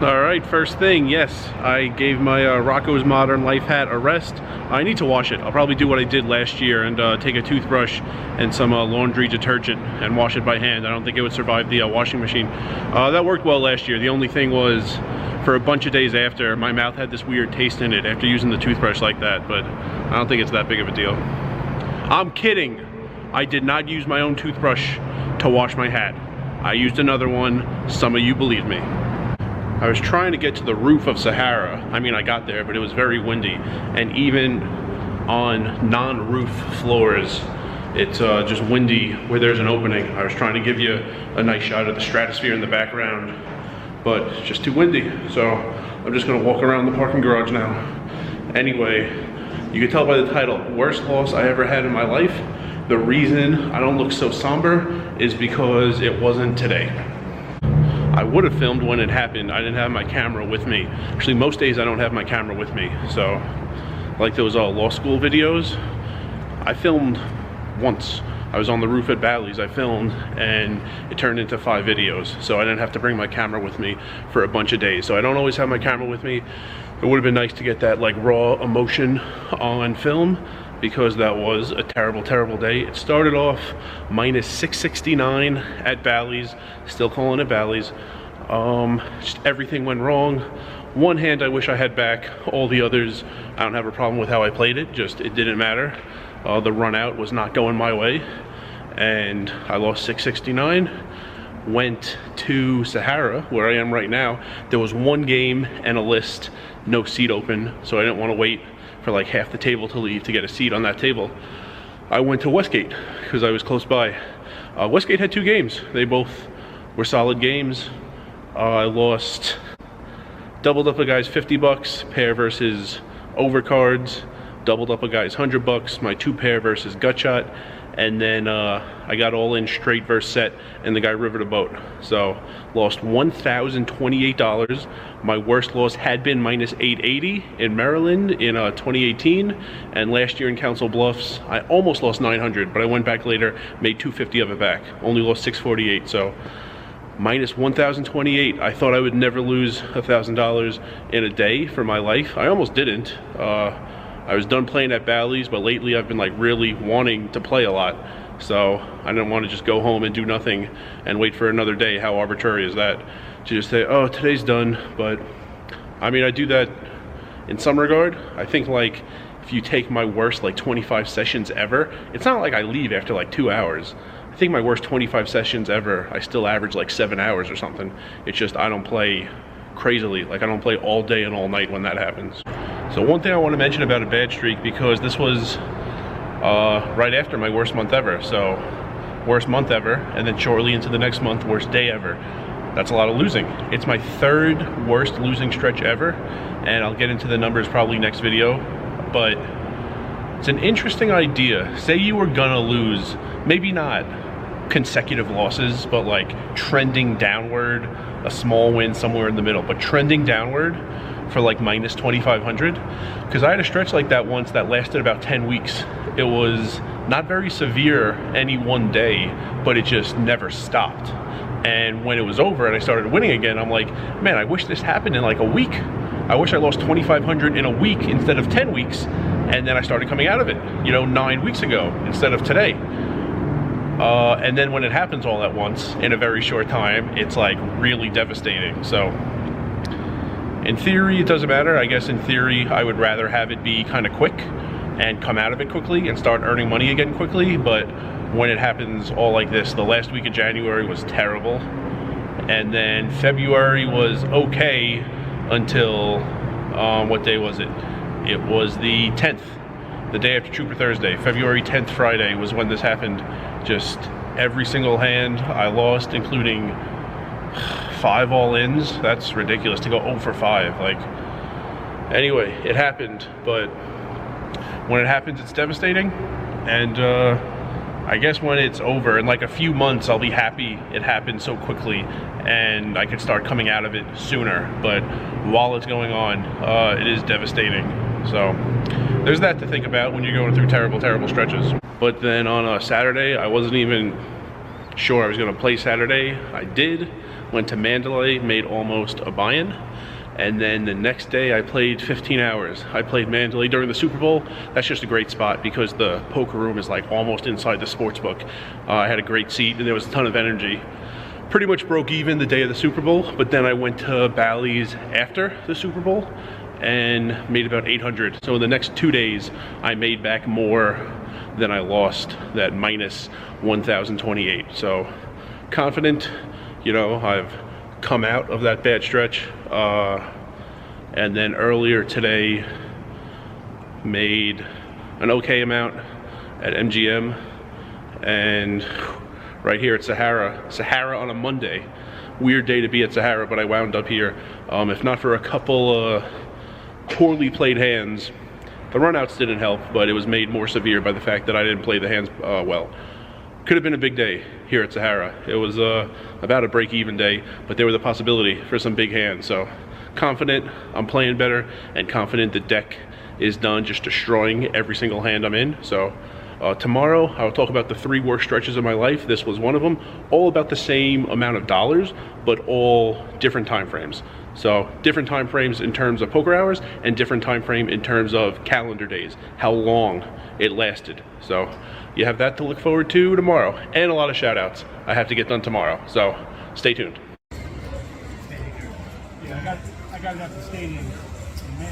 Alright, first thing, yes, I gave my Rocco's Modern Life hat a rest. I need to wash it. I'll probably do what I did last year and take a toothbrush and some laundry detergent and wash it by hand. I don't think it would survive the washing machine. That worked well last year. The only thing was, for a bunch of days after, my mouth had this weird taste in it after using the toothbrush like that, but I don't think it's that big of a deal. I'm kidding. I did not use my own toothbrush to wash my hat. I used another one. Some of you believe me. I was trying to get to the roof of Sahara. I mean, I got there, but it was very windy. And even on non-roof floors, it's just windy where there's an opening. I was trying to give you a nice shot of the stratosphere in the background, but it's just too windy. So I'm just gonna walk around the parking garage now. Anyway, you can tell by the title, worst loss I ever had in my life. The reason I don't look so somber is because it wasn't today. I would have filmed when it happened. I didn't have my camera with me. Actually, most days I don't have my camera with me. So, like those law school videos, I filmed once. I was on the roof at Bally's, I filmed, and it turned into 5 videos. So I didn't have to bring my camera with me for a bunch of days. So I don't always have my camera with me. It would have been nice to get that like raw emotion on film, because that was a terrible, terrible day. It started off minus 669 at Bally's, still calling it Bally's. Just everything went wrong. One hand I wish I had back, all the others I don't have a problem with how I played it, just it didn't matter. The run out was not going my way, and I lost 669. Went to Sahara, where I am right now. There was one game and a list, no seat open, so I didn't want to wait for like half the table to leave to get a seat on that table. I went to Westgate because I was close by. Westgate had 2 games. They both were solid games. I lost, doubled up a guy's 50 bucks, pair versus overcards, doubled up a guy's 100 bucks, my 2 pair versus gut shot, and then I got all in straight versus set, and the guy rivered a boat. So lost $1,028. My worst loss had been minus 880 in Maryland in 2018, and last year in Council Bluffs I almost lost 900, but I went back later, made 250 of it back, only lost 648. So minus 1,028. I thought I would never lose $1,000 in a day for my life. I almost didn't. I was done playing at Bally's, but lately I've been like really wanting to play a lot. So I didn't want to just go home and do nothing and wait for another day. How arbitrary is that? To just say, oh, today's done. But I mean, I do that in some regard. I think like if you take my worst like 25 sessions ever, it's not like I leave after like 2 hours. I think my worst 25 sessions ever, I still average like 7 hours or something. It's just I don't play crazily. Like I don't play all day and all night when that happens. So one thing I want to mention about a bad streak, because this was right after my worst month ever. So worst month ever, and then shortly into the next month, worst day ever. That's a lot of losing. It's my 3rd worst losing stretch ever, and I'll get into the numbers probably next video, but it's an interesting idea. Say you were gonna lose, maybe not consecutive losses, but like trending downward, a small win somewhere in the middle, but trending downward for like minus 2,500. Because I had a stretch like that once that lasted about 10 weeks. It was not very severe any one day, but it just never stopped. And when it was over and I started winning again, I'm like, man, I wish this happened in like a week. I wish I lost 2,500 in a week instead of 10 weeks. And then I started coming out of it, you know, 9 weeks ago instead of today. And then when it happens all at once in a very short time, it's like really devastating. So in theory, it doesn't matter. I guess in theory, I would rather have it be kind of quick and come out of it quickly and start earning money again quickly. But when it happens all like this, the last week of January was terrible. And then February was okay until, what day was it? It was the 10th, the day after Trooper Thursday. February 10th, Friday, was when this happened. Just every single hand I lost, including 5 all-ins. That's ridiculous to go 0 for 5. Like, anyway, it happened, but when it happens, it's devastating. And I guess when it's over, in like a few months, I'll be happy it happened so quickly and I can start coming out of it sooner. But while it's going on, it is devastating. So there's that to think about when you're going through terrible, terrible stretches. But then on Saturday, I wasn't even sure I was gonna play Saturday. I did. went to Mandalay, made almost a buy-in, and then the next day I played 15 hours. I played Mandalay during the Super Bowl. That's just a great spot because the poker room is like almost inside the sports book. I had a great seat and there was a ton of energy. Pretty much broke even the day of the Super Bowl, but then I went to Bally's after the Super Bowl and made about 800. So in the next 2 days, I made back more than I lost, that minus 1,028. So confident, you know, I've come out of that bad stretch. And then earlier today, made an okay amount at MGM, and right here at Sahara on a Monday. Weird day to be at Sahara, but I wound up here. If not for a couple poorly played hands, the runouts didn't help, but it was made more severe by the fact that I didn't play the hands well. Could have been a big day here at Sahara. It was about a break-even day, but there was a possibility for some big hands. So confident I'm playing better, and confident the deck is done just destroying every single hand I'm in. So tomorrow I'll talk about the 3 worst stretches of my life. This was one of them. All about the same amount of dollars, but all different time frames. So different time frames in terms of poker hours, and different time frame in terms of calendar days, how long it lasted. So you have that to look forward to tomorrow, and a lot of shout outs I have to get done tomorrow. So stay tuned. Yeah, I got it at the stadium in May.